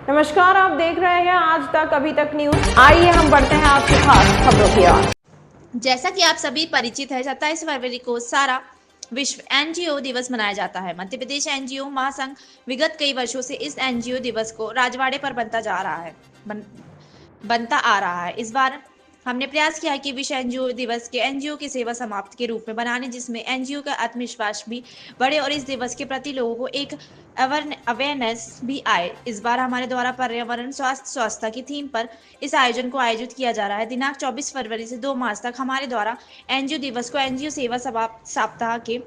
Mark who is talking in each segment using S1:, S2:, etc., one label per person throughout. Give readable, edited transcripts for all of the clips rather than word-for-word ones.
S1: नमस्कार, आप देख रहे हैं आज तक अभी तक न्यूज। आइए हम बढ़ते हैं आपकी खास खबरों की ओर।
S2: जैसा कि आप सभी परिचित है, 27 फरवरी को सारा विश्व एनजीओ दिवस मनाया जाता है। मध्य प्रदेश एनजीओ महासंघ विगत कई वर्षों से इस एनजीओ दिवस को राजवाड़े पर बनता आ रहा है। इस बार हमने प्रयास किया है कि विश्व एनजीओ दिवस के एनजीओ की सेवा समाप्त के रूप में बनाने, जिसमें एनजीओ का आत्मविश्वास भी बढ़े और इस दिवस के प्रति लोगों को एक अवेयरनेस भी आए। इस बार हमारे द्वारा पर्यावरण स्वास्थ्य स्वच्छता की थीम पर इस आयोजन को आयोजित किया जा रहा है। दिनांक 24 फरवरी से 2 मार्च तक हमारे द्वारा एनजीओ दिवस को एनजीओ सेवा सप्ताह के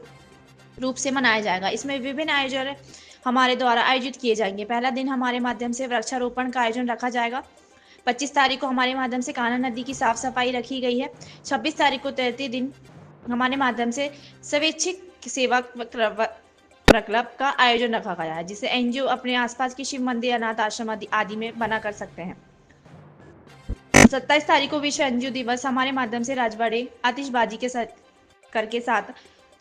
S2: रूप से मनाया जाएगा। इसमें विभिन्न आयोजन हमारे द्वारा आयोजित किए जाएंगे। पहला दिन हमारे माध्यम से वृक्षारोपण का आयोजन रखा जाएगा। 25 तारीख को हमारे माध्यम से कान्हा नदी की साफ सफाई रखी गई है। 26 तारीख को तैतीय दिन हमारे माध्यम से स्वैच्छिक सेवा क्लब का आयोजन रखा गया है, जिसे एनजीओ अपने आसपास के शिव मंदिर, अनाथ आश्रम आदि में बना कर सकते हैं। 27 तारीख को विश्व एनजीओ दिवस हमारे माध्यम से राजवाड़े आतिशबाजी के साथ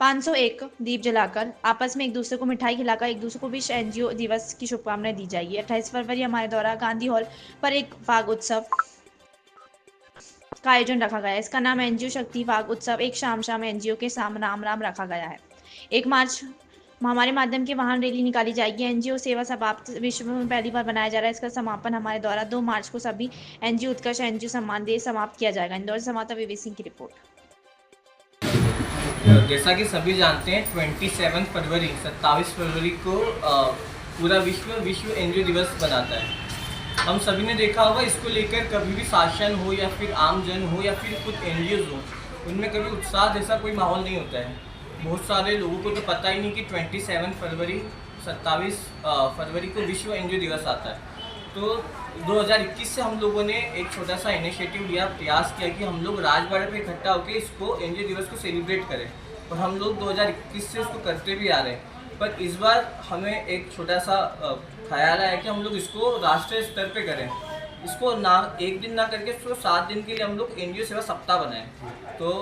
S2: 501 दीप जलाकर आपस में एक दूसरे को मिठाई खिलाकर एक दूसरे को विश्व एनजीओ दिवस की शुभकामनाएं दी जाएगी। 28 फरवरी हमारे द्वारा गांधी हॉल पर एक फाग उत्सव का आयोजन रखा गया है। इसका नाम एनजीओ शक्ति फाग उत्सव एक शाम एनजीओ के राम रखा गया है। 1 मार्च हमारे माध्यम की वाहन रैली निकाली जाएगी। एनजीओ सेवा समाप्त विश्व में पहली बार बनाया जा रहा है। इसका समापन हमारे द्वारा 2 मार्च को सभी एनजीओ उत्कर्ष एनजीओ सम्मान दे समाप्त किया जाएगा। इंदौर से संवाददाता वीवी सिंह की रिपोर्ट।
S3: जैसा कि सभी जानते हैं 27 फरवरी 27 फरवरी को पूरा विश्व एनजीओ दिवस बनाता है। हम सभी ने देखा होगा, इसको लेकर कभी भी शासन हो या फिर आम जन हो या फिर कुछ एनजीओ हो, उनमें कभी उत्साह जैसा कोई माहौल नहीं होता है। बहुत सारे लोगों को तो पता ही नहीं कि 27 फरवरी को विश्व एनजीओ दिवस आता है। तो 2021 से हम लोगों ने एक छोटा सा इनिशिएटिव लिया, प्रयास किया कि हम लोग राजवाड़े पे इकट्ठा होकर इसको एनजीओ दिवस को सेलिब्रेट करें, और हम लोग 2021 से उसको करते भी आ रहे हैं। पर इस बार हमें एक छोटा सा ख्याल आया कि हम लोग इसको राष्ट्रीय स्तर पे करें। इसको ना एक दिन ना करके इसको 7 दिन के लिए हम लोग एनजीओ सेवा सप्ताह बनाएं। तो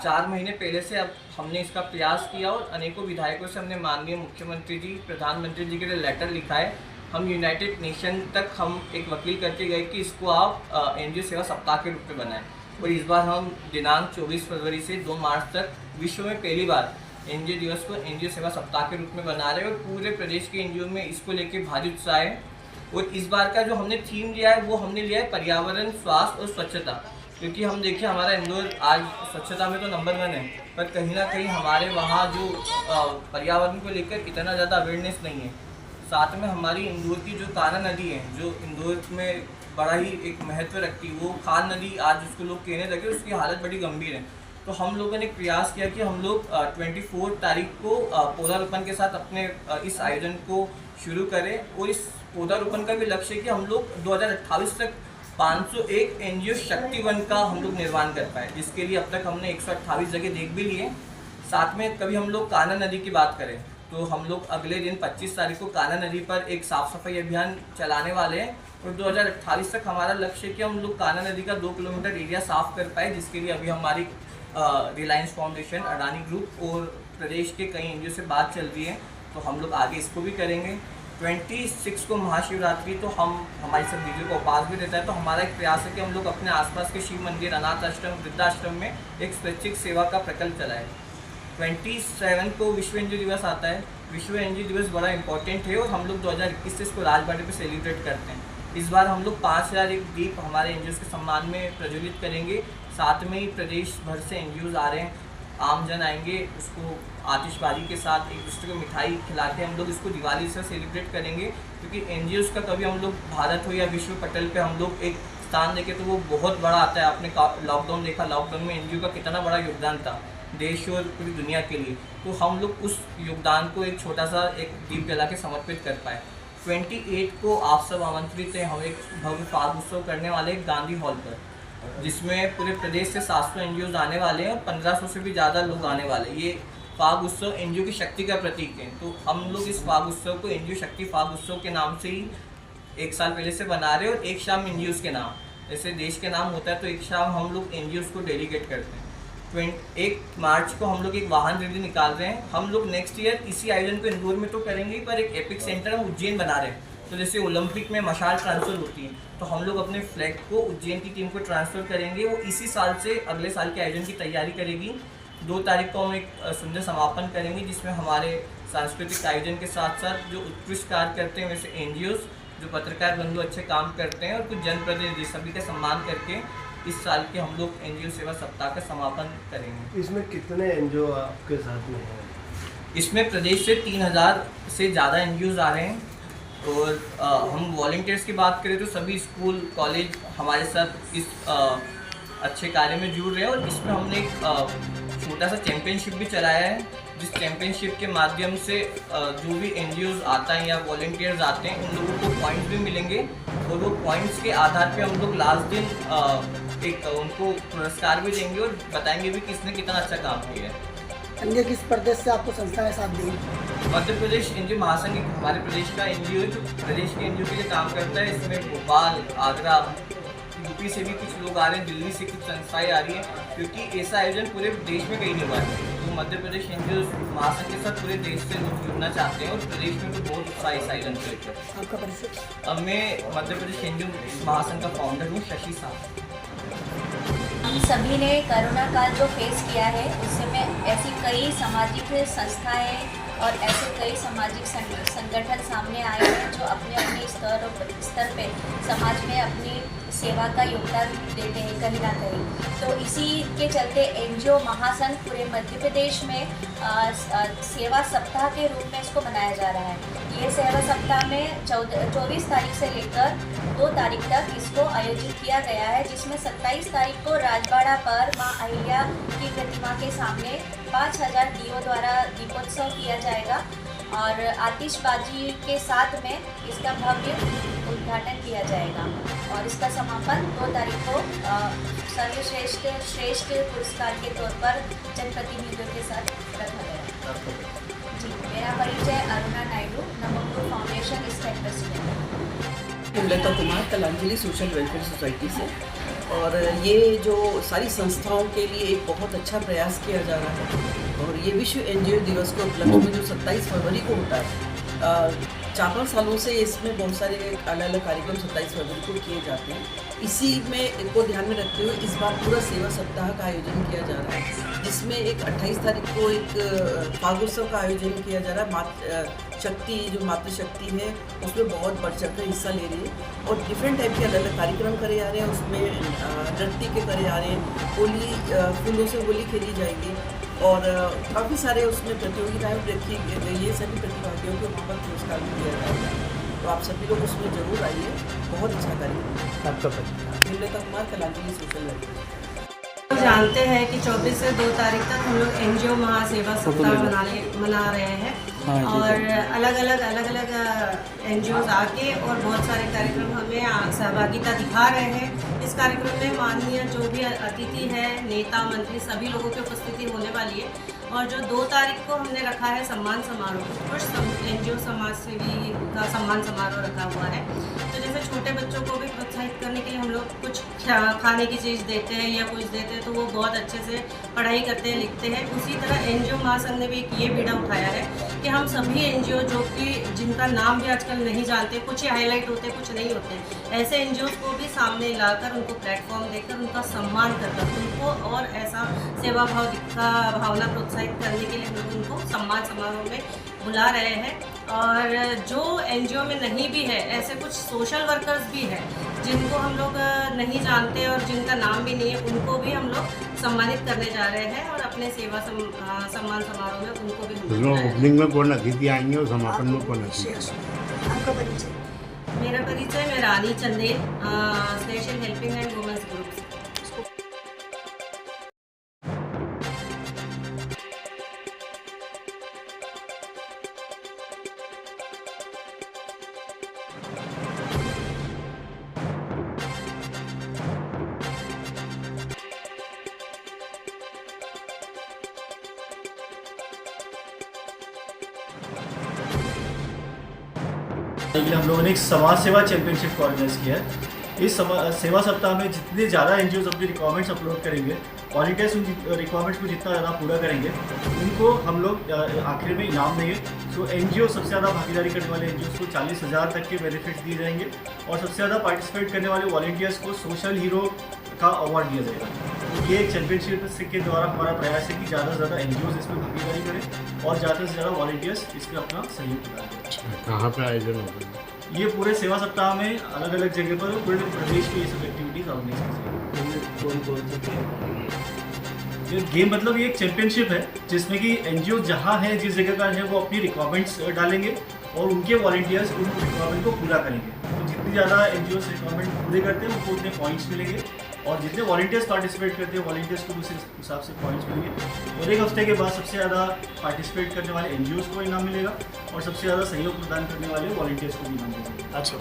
S3: 4 महीने पहले से अब हमने इसका प्रयास किया और अनेकों विधायकों से हमने माननीय मुख्यमंत्री जी, प्रधानमंत्री जी के लिए लेटर लिखा है। हम यूनाइटेड नेशन तक हम एक वकील करके गए कि इसको आप एनजीओ सेवा सप्ताह के रूप में बनाएं। और इस बार हम दिनांक 24 फरवरी से 2 मार्च तक विश्व में पहली बार एनजीओ दिवस को एनजीओ सेवा सप्ताह के रूप में बना रहे हैं, और पूरे प्रदेश के एनजीओ में इसको लेके भारी उत्साह है। और इस बार का जो हमने थीम लिया है वो हमने लिया है पर्यावरण, स्वास्थ्य और स्वच्छता। क्योंकि हम देखिए हमारा इंदौर आज स्वच्छता में तो नंबर 1 है, पर कहीं ना कहीं हमारे वहाँ जो पर्यावरण को लेकर इतना ज़्यादा अवेयरनेस नहीं है। साथ में हमारी इंदौर की जो कान्हा नदी है, जो इंदौर में बड़ा ही एक महत्व रखती है, वो खान नदी आज उसको लोग कहने लगे, उसकी हालत बड़ी गंभीर है। तो हम लोगों ने प्रयास किया कि हम लोग 24 तारीख को पौधारोपण के साथ अपने इस आयोजन को शुरू करें। और इस पौधारोपण का भी लक्ष्य है कि हम लोग 2028 तक 501 एनजीओ शक्ति वन का हम लोग निर्माण कर पाए, जिसके लिए अब तक हमने 128 जगह देख भी लिए। साथ में कभी हम लोग कान्हा नदी की बात करें तो हम लोग अगले दिन 25 तारीख को कान्हा नदी पर एक साफ सफाई अभियान चलाने वाले हैं। और 2028 तक हमारा लक्ष्य है कि हम लोग कान्हा नदी का 2 किलोमीटर एरिया साफ कर पाए, जिसके लिए अभी हमारी रिलायंस फाउंडेशन, अडानी ग्रुप और प्रदेश के कई एनजीओ से बात चल रही है। तो हम लोग आगे इसको भी करेंगे। 26 को महाशिवरात्रि, तो हम हमारी सब दीदियों को उपवास भी देता है। तो हमारा एक प्रयास है कि हम लोग अपने आसपास के शिव मंदिर, अनाथ आश्रम, वृद्धाश्रम में एक स्वैच्छिक सेवा का प्रकल्प चलाएं। 27 को विश्व एनजीओ दिवस आता है। विश्व एनजीओ दिवस बड़ा इंपॉर्टेंट है और हम लोग 2021 से इसको राजवाड़े पे सेलिब्रेट करते हैं। इस बार हम लोग 5001 दीप हमारे एनजीओ के सम्मान में प्रज्वलित करेंगे। साथ में ही प्रदेश भर से एनजीओ आ रहे हैं, आम जन आएंगे, उसको आतिशबाजी के साथ एक दूसरे को मिठाई खिला के हम लोग इसको दिवाली से सेलिब्रेट करेंगे। क्योंकि एनजीओ का कभी हम लोग भारत हो या विश्व पटल पे हम लोग एक स्थान देखें तो वो बहुत बड़ा आता है। आपने लॉकडाउन देखा, लॉकडाउन में एनजीओ का कितना बड़ा योगदान था देश और पूरी दुनिया के लिए। तो हम लोग उस योगदान को एक छोटा सा एक दीप जला के समर्पित कर पाए। 28 को आप सब आमंत्रित हैं। हम एक भव्य फाग उत्सव करने वाले हैं गांधी हॉल पर, जिसमें पूरे प्रदेश से 700 एनजीओ आने वाले हैं और 1500 से भी ज़्यादा लोग आने वाले हैं। ये फाग उत्सव एनजीओ की शक्ति का प्रतीक है। तो हम लोग इस फाग उत्सव को एनजीओ शक्ति फाग उत्सव के नाम से ही 1 साल पहले से बना रहे हैं। और एक शाम एनजीओ के नाम, जैसे देश के नाम होता है तो एक शाम हम लोग एनजीओ को डेलीगेट करते हैं। 1 मार्च को हम लोग एक वाहन रैली निकाल रहे हैं। हम लोग नेक्स्ट ईयर इसी आयोजन को इंदौर में तो करेंगे, पर एक एपिक सेंटर हम उज्जैन बना रहे हैं। तो जैसे ओलंपिक में मशाल ट्रांसफ़र होती है, तो हम लोग अपने फ्लैग को उज्जैन की टीम को ट्रांसफ़र करेंगे। वो इसी साल से अगले साल के आयोजन की तैयारी करेगी। 2 तारीख को हम एक सुंदर समापन करेंगे, जिसमें हमारे सांस्कृतिक आयोजन के साथ साथ जो उत्कृष्ट कार्य करते हैं, वैसे NGOs, जो पत्रकार बंधु अच्छे काम करते हैं, और कुछ जनप्रतिनिधि, सभी का सम्मान करके इस साल के हम लोग NGO सेवा सप्ताह का समापन करेंगे।
S4: इसमें कितने NGO आपके साथ में हैं?
S3: इसमें प्रदेश से 3000 से ज़्यादा NGOs आ रहे हैं, और हम वॉलंटियर्स की बात करें तो सभी स्कूल कॉलेज हमारे साथ इस अच्छे कार्य में जुड़ रहे हैं। और इसमें हमने एक छोटा सा चैम्पियनशिप भी चलाया है, जिस चैम्पियनशिप के माध्यम से जो भी NGOs आता है या वॉलंटियर्स आते हैं, उन लोगों को पॉइंट्स भी मिलेंगे, और वो पॉइंट्स के आधार पे हम लोग लास्ट दिन एक उनको पुरस्कार भी देंगे और बताएंगे भी किसने कितना अच्छा काम किया है।
S5: अन्य किस प्रदेश से आपको संस्थाएं साथ देंगी?
S3: मध्य प्रदेश NGO महासंघ हमारे प्रदेश का NGO है, जो प्रदेश के NGO के लिए काम करता है। इसमें भोपाल, आगरा, यूपी से भी कुछ लोग आ रहे हैं, दिल्ली से कुछ संस्थाएं आ रही हैं, क्योंकि ऐसा आयोजन पूरे देश में कहीं नहीं हुआ है। तो मध्य प्रदेश NGO महासंघ के साथ पूरे देश से लोग जुड़ना चाहते हैं, और प्रदेश में तो बहुत उत्साह इस आयोजन को लेकर।
S5: आपका परिचय?
S3: अब मैं मध्य प्रदेश NGO महासंघ का फाउंडर हूँ, शशि साहब।
S6: हम सभी ने कोरोना काल जो फेस किया है, उसमें ऐसी कई सामाजिक संस्थाएं और ऐसे कई सामाजिक संगठन सामने आए हैं जो अपने अपने स्तर पे समाज में अपनी सेवा का योगदान देते हैं कहीं ना कहीं। तो इसी के चलते NGO महासंघ पूरे मध्य प्रदेश में सेवा सप्ताह के रूप में इसको मनाया जा रहा है। ये सेवा सप्ताह में 24 तारीख से लेकर 2 तारीख तक इसको आयोजित किया गया है, जिसमें 27 तारीख को राजबाड़ा पर मां अहिल्या की प्रतिमा के सामने 5000 दीयों द्वारा दीपोत्सव किया जाएगा, और आतिशबाजी के साथ में इसका भव्य उद्घाटन किया जाएगा, और इसका समापन 2 तारीख को श्रेष्ठ पुरस्कार के तौर पर जनप्रतिनिधियों के साथ रखा गया। जी, मेरा परिचय Aruna Naidu, Namoguru foundation state president.
S7: Lata Kumar, Kalanjali social welfare society से। और ये जो सारी संस्थाओं के लिए एक बहुत अच्छा प्रयास किया जा रहा है, और ये विश्व NGO दिवस के उपलक्ष्य में जो 27 फरवरी को होता है, 4-5 सालों से इसमें बहुत सारे अलग अलग कार्यक्रम 27 फरवरी को किए जाते हैं। इसी में को ध्यान में रखते हुए इस बार पूरा सेवा सप्ताह का आयोजन किया जा रहा है, जिसमें एक 28 तारीख को एक फागोत्सव का आयोजन किया जा रहा है। शक्ति जो मातृशक्ति है उसमें बहुत बढ़ चढ़ कर हिस्सा ले रही है, और डिफरेंट टाइप के अलग अलग कार्यक्रम करे जा रहे हैं। उसमें नृत्य के करे जा रहे हैं, होली फूलों से होली खेली जाएगी, और काफ़ी सारे उसमें प्रतियोगिताएं रखी गई है। सभी प्रतिभागियों को वहाँ पर पुरस्कार भी दिया जाएगा, तो आप सभी लोग उसमें ज़रूर आइए। बहुत अच्छा कार्यक्रम।
S4: आपका परिचय?
S7: लता कुमार, कलांजलि सोशल वेलफेयर।
S8: जानते हैं कि 24 से 2 तारीख तक हम लोग NGO महासेवा सप्ताह मना रहे हैं, और अलग अलग NGOs आके और बहुत सारे कार्यक्रम हमें सहभागिता दिखा रहे हैं। इस कार्यक्रम में माननीय जो भी अतिथि है, नेता मंत्री, सभी लोगों की उपस्थिति होने वाली है। और जो 2 तारीख को हमने रखा है सम्मान समारोह, कुछ NGO समाज सेवी का सम्मान समारोह रखा हुआ है। तो जैसे छोटे बच्चों को भी प्रोत्साहित करने के लिए हम लोग कुछ खाने की चीज़ देते हैं या कुछ देते हैं, तो वो बहुत अच्छे से पढ़ाई करते हैं, लिखते हैं। उसी तरह NGO महासंघ ने भी एक ये बीड़ा उठाया है कि हम सभी NGO जो कि जिनका नाम भी आजकल नहीं जानते, कुछ हाईलाइट होते, कुछ नहीं होते, ऐसे NGOs को भी सामने लाकर उनको प्लेटफॉर्म देकर उनका सम्मान कर उनको और ऐसा सेवा भावना प्रोत्साहित करने के लिए हम लोग उनको सम्मान समारोह में बुला रहे हैं। और जो NGO में नहीं भी है, ऐसे कुछ सोशल वर्कर्स भी हैं जिनको हम लोग नहीं जानते और जिनका नाम भी नहीं है, उनको भी हम लोग सम्मानित करने जा रहे हैं, और अपने सेवा सम्मान समारोह में उनको भी
S9: ओपनिंग में कौन अतिथि आएंगे और समापन में कौन अतिथि?
S5: आपका परिचय?
S8: मेरा परिचय, मैं Rani Chandel, special helping and women's group.
S10: हम लोगों ने एक समाज सेवा चैंपियनशिप को ऑर्गेनाइज किया है। इस सेवा सप्ताह में जितने ज़्यादा NGOs अपनी रिक्वायरमेंट्स अपलोड करेंगे, वॉलंटियर्स उन रिक्वायरमेंट्स को जितना ज़्यादा पूरा करेंगे, उनको हम लोग आखिर में इनाम देंगे। सो एनजीओ सबसे ज़्यादा भागीदारी करने वाले एनजीओ को 40,000 तक के बेनिफिट्स दिए जाएंगे और सबसे ज़्यादा पार्टिसिपेट करने वाले वॉलंटियर्स को सोशल हीरो का अवार्ड दिया जाएगा। तो ये एक चैंपियनशिप के द्वारा हमारा प्रयास है कि ज़्यादा से ज़्यादा एनजीओ इसमें भागीदारी करें और ज़्यादा से ज़्यादा वॉलंटियर्स इसमें अपना सहयोग प्रदान करें।
S9: कहाँ पे आयोजन होगा?
S10: ये पूरे सेवा सप्ताह में अलग अलग जगह पर पूरे प्रदेश में ये सब एक्टिविटीज़ ऑर्गेनाइज की जाएगी।
S4: कौन से
S10: ये गेम मतलब ये एक चैंपियनशिप है जिसमें कि एनजीओ जहाँ है जिस जगह का है वो अपनी रिक्वायरमेंट्स डालेंगे और उनके वॉलंटियर्स उन रिक्वायरमेंट को पूरा करेंगे। तो जितनी ज़्यादा एनजीओ रिक्वायरमेंट पूरे करते हैं उनको उतने पॉइंट्स मिलेंगे और जितने वॉलंटियर्स पार्टिसिपेट करते हैं वॉलंटियर्स को उस हिसाब से पॉइंट्स मिलेंगे। और एक हफ्ते के बाद सबसे ज़्यादा पार्टिसिपेट करने वाले एनजीओ को इनाम मिलेगा और सबसे ज़्यादा सहयोग प्रदान करने वाले वॉलंटियर्स को भी इनाम मिलेगा। अच्छा,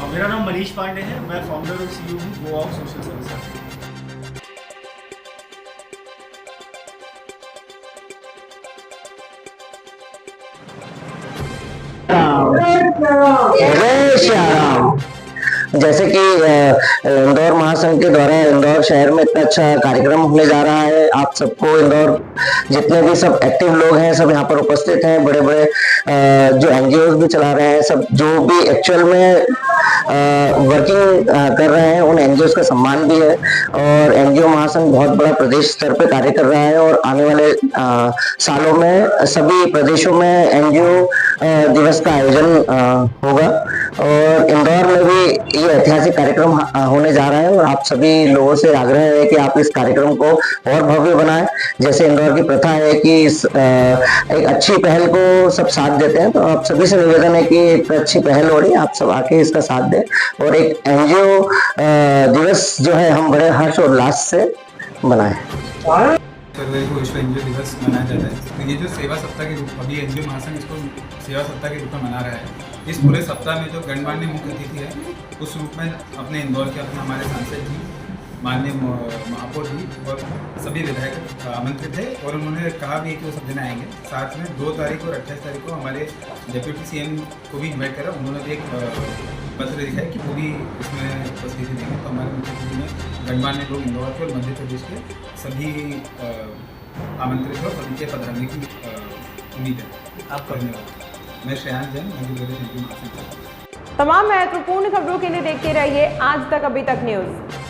S10: मेरा नाम मनीष पांडे है, मैं फाउंडर और CEO हूँ गो ऑफ सोशल सर्विस।
S11: जैसे कि इंदौर महासंघ के द्वारा इंदौर शहर में इतना अच्छा कार्यक्रम होने जा रहा है। आप सबको इंदौर जितने भी सब एक्टिव लोग हैं सब यहाँ पर उपस्थित हैं। बड़े बड़े जो एनजीओ भी चला रहे हैं, सब जो भी एक्चुअल में वर्किंग कर रहे हैं उन एनजीओ का सम्मान भी है। और एनजीओ महासंघ बहुत बड़ा प्रदेश स्तर पे कार्य कर रहा है और आने वाले सालों में सभी प्रदेशों में एनजीओ दिवस का आयोजन होगा और इंदौर में भी ये ऐतिहासिक कार्यक्रम होने जा रहा है। और आप सभी लोगों से आग्रह है कि आप इस कार्यक्रम को और भव्य बनाएं। जैसे इंदौर की प्रथा है कि एक अच्छी पहल को सब साथ देते हैं, तो आप सभी से निवेदन है कि एक अच्छी पहल हो रही है, आप सब आके इसका साथ दें और एक एनजीओ दिवस जो है हम बड़े हर्ष और उल्लास से मनाएं।
S12: फरवरी को विश्व एनजीओ दिवस मनाया जाता है। तो ये जो सेवा सप्ताह के रूप अभी एनजीओ महासंघ इसको सेवा सप्ताह के रूप में मना रहा है। इस पूरे सप्ताह में जो गणमान्य मुख्य अतिथि है उस रूप में अपने इंदौर के अपने हमारे सांसद जी, माननीय महापौर जी और सभी विधायक आमंत्रित थे और उन्होंने कहा भी कि वो सब दिन आएंगे। साथ में 2 तारीख और 28 तारीख को हमारे डिप्टी CM को भी इन्वाइट करा। उन्होंने भी एक पत्र लिखा है कि वो भी इसमें उपस्थिति देंगे। तो हमारे मुख्य अतिथि में गणमान्य लोग इंदौर के और मध्य प्रदेश के सभी आमंत्रित है और सभी के पधारने की उम्मीद है। आपका धन्यवाद। मैं श्रेयांश जैन, मध्य प्रदेश एनजीओ महासंघ।
S1: तमाम महत्वपूर्ण खबरों के लिए देखते रहिए आज तक अभी तक न्यूज़।